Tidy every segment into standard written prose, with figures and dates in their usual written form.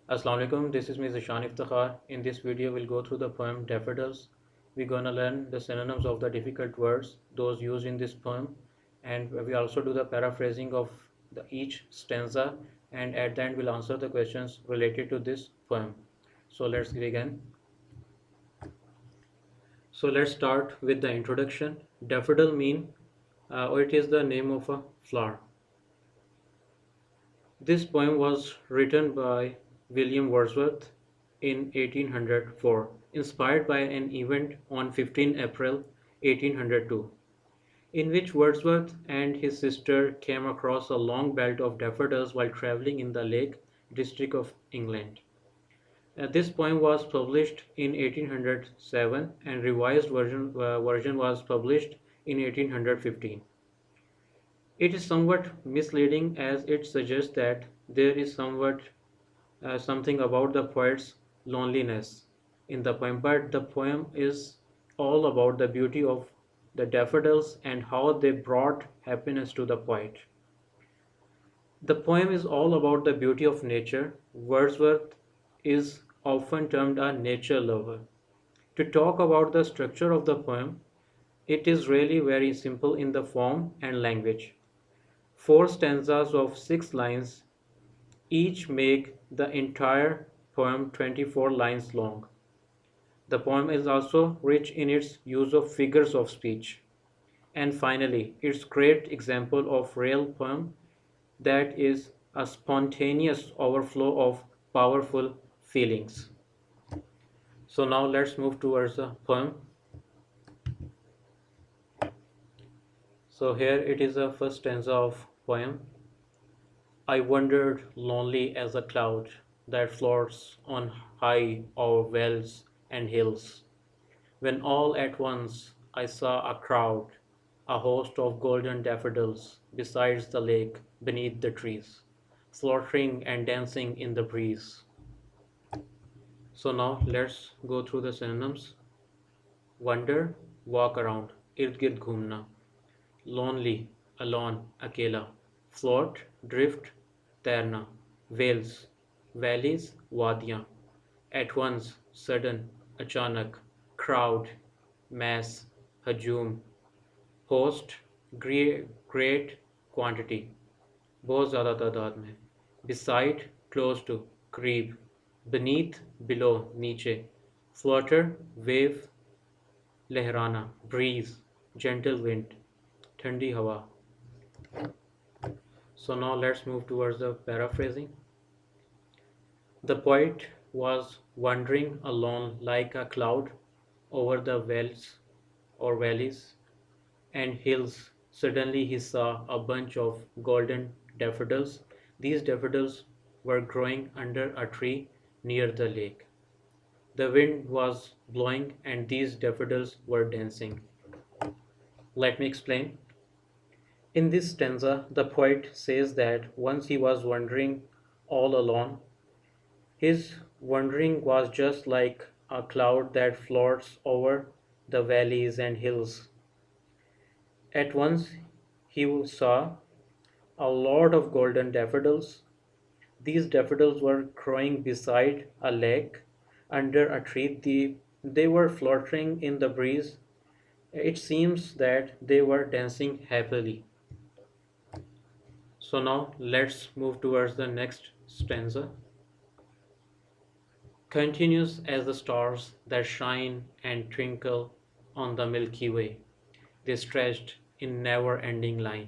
Assalamu alaikum, this is Ms. Ishan Iftikhar. In this video, we'll go through the poem Daffodils. We're gonna learn the synonyms of the difficult words, those used in this poem, and we also do the paraphrasing of each stanza, and at the end, we'll answer the questions related to this poem. So let's begin. So let's start with the introduction. Daffodil or it is the name of a flower. This poem was written by William Wordsworth in 1804, inspired by an event on 15 April 1802, in which Wordsworth and his sister came across a long belt of daffodils while traveling in the Lake District of England. This poem was published in 1807 and revised version was published in 1815. It is somewhat misleading as it suggests that there is something about the poet's loneliness in the poem, but the poem is all about the beauty of the daffodils and how they brought happiness to the poet. The poem is all about the beauty of nature. Wordsworth is often termed a nature lover. To talk about the structure of the poem, it is really very simple in the form and language. Four stanzas of 6 lines each make the entire poem 24 lines long. The poem is also rich in its use of figures of speech. And finally, it's great example of real poem that is a spontaneous overflow of powerful feelings. So now let's move towards the poem. So here it is the first stanza of poem. I wandered lonely as a cloud that floats on high o'er vales and hills, when all at once I saw a crowd, a host of golden daffodils, beside the lake, beneath the trees, fluttering and dancing in the breeze. So now let's go through the synonyms. Wander, walk around, ird-gird घूमना. Lonely, alone, अकेला. Float, drift, तैरना. Vales, valleys, वादियाँ. At once, sudden, अचानक. Crowd, mass, हजूम. Host, great quantity. बहुत ज़्यादा तादाद में. Beside, close to, करीब. Beneath, below, नीचे. Flutter, wave, लहराना. Breeze, gentle wind. ठंडी हवा. So now let's move towards the paraphrasing. The poet was wandering alone like a cloud over the vales or valleys and hills. Suddenly he saw a bunch of golden daffodils. These daffodils were growing under a tree near the lake. The wind was blowing and these daffodils were dancing. Let me explain. In this stanza, the poet says that once he was wandering all alone. His wandering was just like a cloud that floats over the valleys and hills. At once he saw a lot of golden daffodils. These daffodils were growing beside a lake under a tree. They were fluttering in the breeze. It seems that they were dancing happily. So now let's move towards the next stanza. Continuous as the stars that shine and twinkle on the Milky Way, they stretched in never-ending line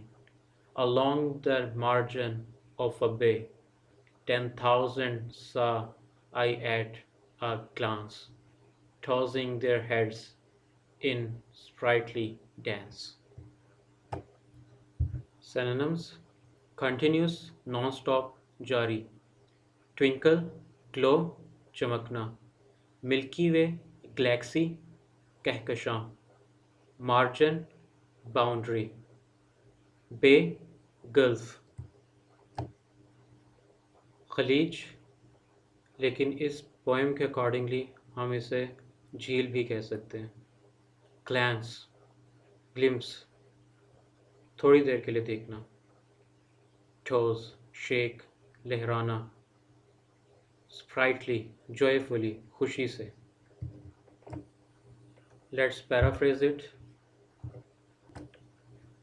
along the margin of a bay. 10,000 saw I at a glance, tossing their heads in sprightly dance. Synonyms: continuous, non-stop, jari. Twinkle, glow, चमकना. Milky way, galaxy, कहकशां. Margin, boundary. Bay, gulf. खलीज, लेकिन इस poem के accordingly हम इसे झील भी कह सकते हैं. ग्लैंस, ग्लिम्स, थोड़ी देर के लिए देखना. टोज, शेक, लहराना. sprightly, joyfully, खुशी से. Let's paraphrase it.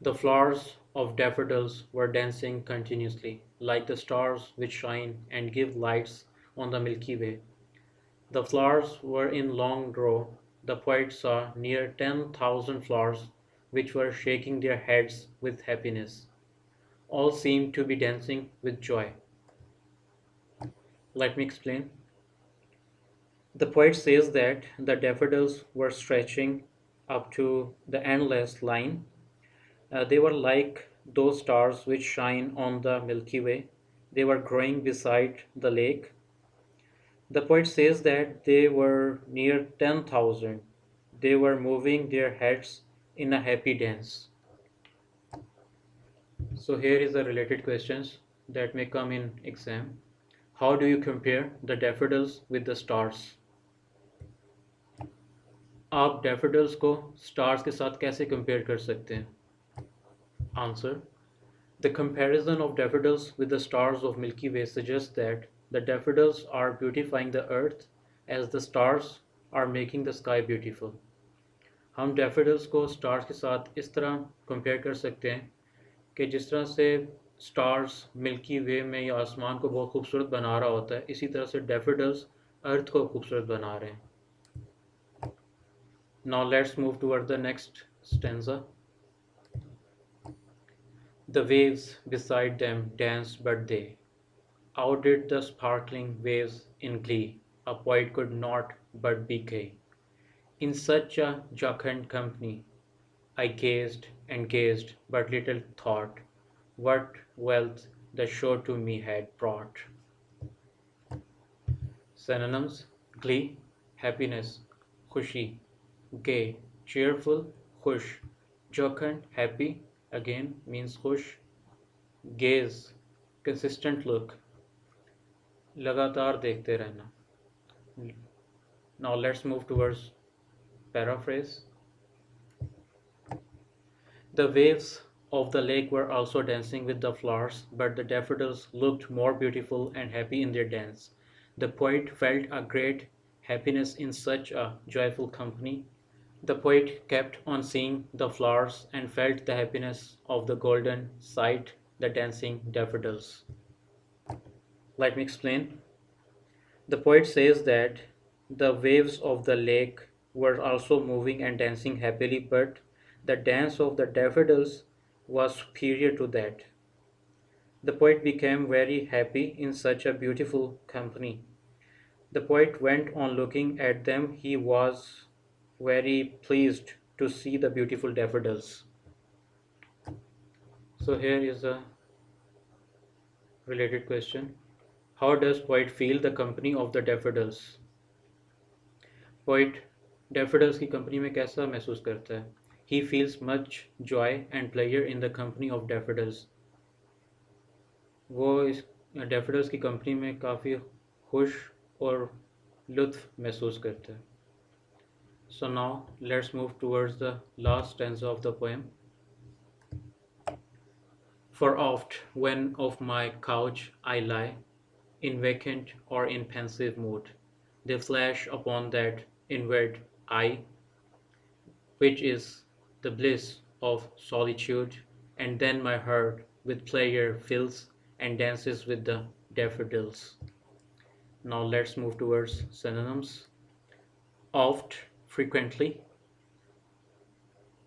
The flowers of daffodils were dancing continuously, like the stars which shine and give lights on the Milky Way. The flowers were in long row. The poet saw near 10,000 flowers which were shaking their heads with happiness. All seemed to be dancing with joy. Let me explain. The poet says that the daffodils were stretching up to the endless line. They were like those stars which shine on the Milky Way. They were growing beside the lake. The poet says that they were near 10,000. They were moving their heads in a happy dance. So here is the related questions that may come in exam. How do you compare the daffodils with the stars? आप daffodils को stars के साथ कैसे compare कर सकते हैं? Answer. The comparison of daffodils with the stars of Milky Way suggests that the daffodils are beautifying the earth as the stars are making the sky beautiful. हम daffodils को stars के साथ इस तरह compare कर सकते हैं कि जिस तरह से stars Milky Way में या आसमान को बहुत खूबसूरत बना रहा होता है, इसी तरह से daffodils earth को खूबसूरत बना रहे हैं. Now let's move toward the next stanza. The waves beside them danced, but they outdid the sparkling waves in glee. A poet could not but be gay. In such a jocund company, I gazed and gazed, but little thought what wealth the show to me had brought. Synonyms: glee, happiness, khushi, gay, cheerful, khush, jocund, happy, again means khush, gaze, consistent look, लगातार देखते रहना. Now let's move towards paraphrase. The waves of the lake were also dancing with the flowers, but the daffodils looked more beautiful and happy in their dance. The poet felt a great happiness in such a joyful company. The poet kept on seeing the flowers and felt the happiness of the golden sight, the dancing daffodils. Let me explain. The poet says that the waves of the lake were also moving and dancing happily, but the dance of the daffodils was superior to that. The poet became very happy in such a beautiful company. The poet went on looking at them. He was very pleased to see the beautiful daffodils. So here is a related question. How does poet feel the company of the daffodils? Poet daffodils की company में कैसा महसूस करता है? He feels much joy and pleasure in the company of daffodils. वो इस daffodils की company में काफ़ी खुश और लुत्फ महसूस करता है. So now let's move towards the last stanza of the poem. For oft when of my couch I lie, in vacant or in pensive mood, they flash upon that inward eye, which is the bliss of solitude, and then my heart with pleasure fills and dances with the daffodils. Now let's move towards synonyms. Oft, frequently,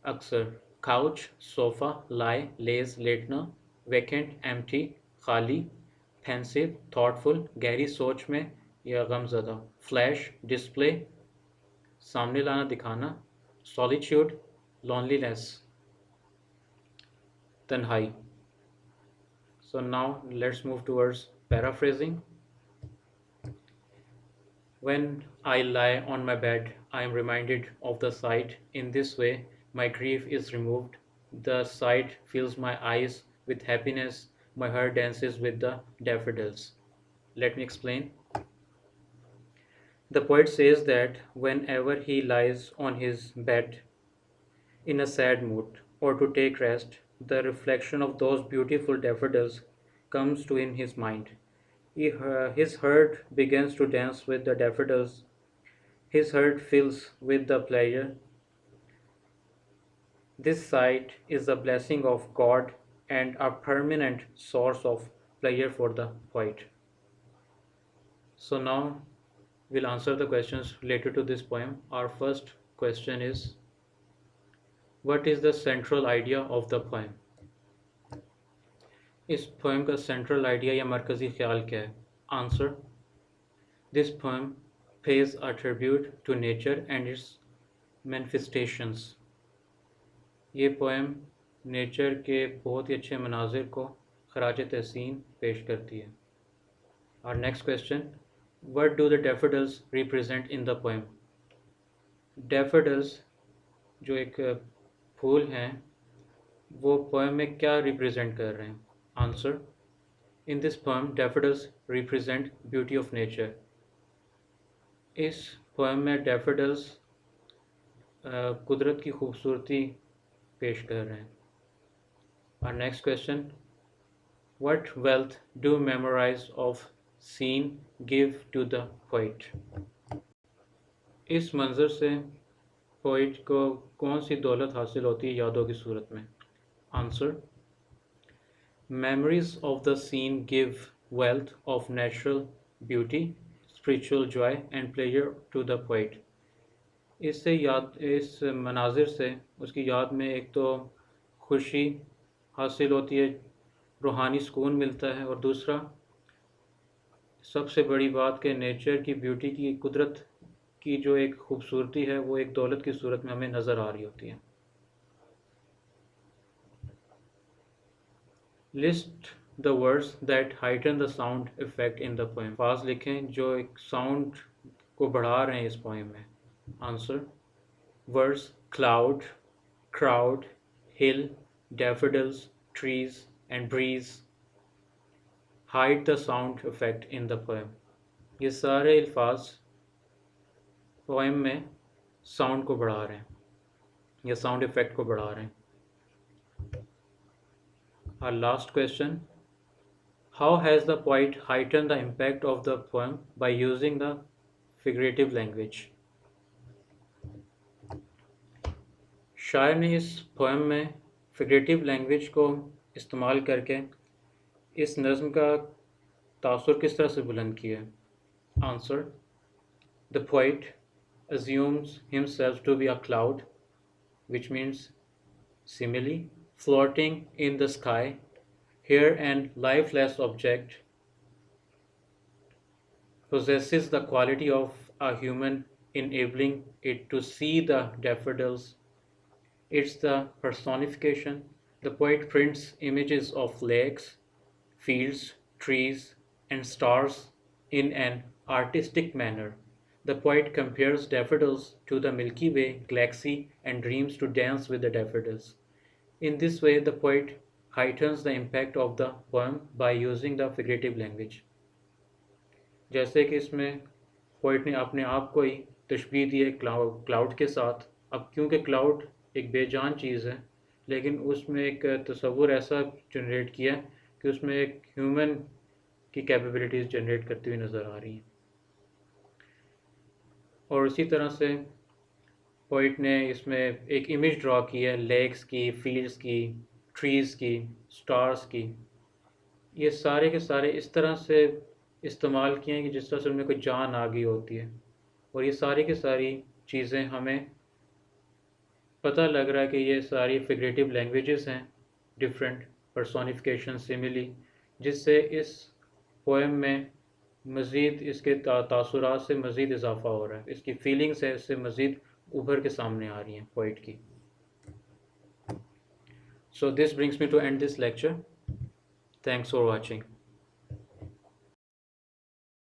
अक्सर, couch, sofa, lie, lays, लेटना, vacant, empty, खाली, pensive, thoughtful, गहरी सोच में या गमज़दा, flash, display, सामने लाना, दिखाना, solitude, loneliness, तन्हाई. So now let's move towards paraphrasing. When I lie on my bed, I am reminded of the sight. In this way, my grief is removed. The sight fills my eyes with happiness. My heart dances with the daffodils. Let me explain. The poet says that whenever he lies on his bed in a sad mood or to take rest, the reflection of those beautiful daffodils comes to in his mind. His heart begins to dance with the daffodils. His heart fills with the pleasure. This sight is the blessing of God and a permanent source of pleasure for the poet. So now we'll answer the questions related to this poem. Our first question is, what is the central idea of the poem? इस poem का central idea या मरकज़ी ख्याल क्या है? Answer: this poem pays a tribute to nature and its manifestations. ये poem nature के बहुत ही अच्छे मनाजिर को खराज तहसीन पेश करती है. Our next question, what do the daffodils represent in the poem? Daffodils जो एक फूल हैं वो पोएम में क्या रिप्रेजेंट कर रहे हैं? Answer: in this poem daffodils represent beauty of nature. इस पोएम में daffodils कुदरत की खूबसूरती पेश कर रहे हैं. Our next question, what wealth do memories of scene give to the poet? इस मंजर से पोइट को कौन सी दौलत हासिल होती है यादों की सूरत में? Answer: memories of the scene give wealth of natural beauty, spiritual joy and pleasure to the poet. इस मनाजिर से उसकी याद में एक तो खुशी हासिल होती है, रूहानी सुकून मिलता है, और दूसरा सबसे बड़ी बात कि नेचर की ब्यूटी की, कुदरत की जो एक खूबसूरती है वो एक दौलत की सूरत में हमें नज़र आ रही होती है. List the words that heighten the sound effect in the poem. अल्फाज लिखें जो एक साउंड को बढ़ा रहे हैं इस पोएम में. Answer: words cloud, crowd, hill, daffodils, trees and breeze hide the sound effect in the poem. ये सारे अल्फाज पोएम में साउंड को बढ़ा रहे हैं या साउंड इफेक्ट को बढ़ा रहे हैं. Our last question, how has the poet heightened the impact of the poem by using the figurative language? शायर ने इस पोएम में फिगरेटिव लैंग्वेज को इस्तेमाल करके इस नज़्म का तासुर किस तरह से बुलंद किया है? Answer: the poet assumes himself to be a cloud, which means simile, floating in the sky. Here an lifeless object possesses the quality of a human, enabling it to see the daffodils. It's the personification. The poet prints images of lakes, fields, trees, and stars in an artistic manner. The poet compares daffodils to the Milky Way galaxy and dreams to dance with the daffodils. In this way, the poet heightens the impact of the poem by using the figurative language. जैसे कि इसमें poet ने अपने आप को ही तशबीह दी है cloud के साथ. अब क्योंकि क्लाउड एक बेजान चीज़ है, लेकिन उसमें एक तस्वुर ऐसा जनरेट किया कि उसमें एक ह्यूमन की कैपेबिलिटीज़ जनरेट करती हुई नज़र आ रही हैं. और इसी तरह से पोइट ने इसमें एक इमेज ड्रॉ की है लेक्स की, फील्ड्स की, ट्रीज़ की, स्टार्स की. ये सारे के सारे इस तरह से इस्तेमाल किए हैं कि जिस तरह से उनमें कोई जान आ गई होती है. और ये सारी की सारी चीज़ें हमें पता लग रहा है कि ये सारी फिगरेटिव लैंग्वेजेस हैं, डिफरेंट पर्सोनिफिकेशन, सिमिली, जिससे इस पोएम में मज़ीद इसके तासुरात से मज़ीद इजाफा हो रहा है. इसकी फीलिंग्स है इससे मज़ीद उभर के सामने आ रही हैं पोइट की. So this brings me to end this lecture. Thanks for watching.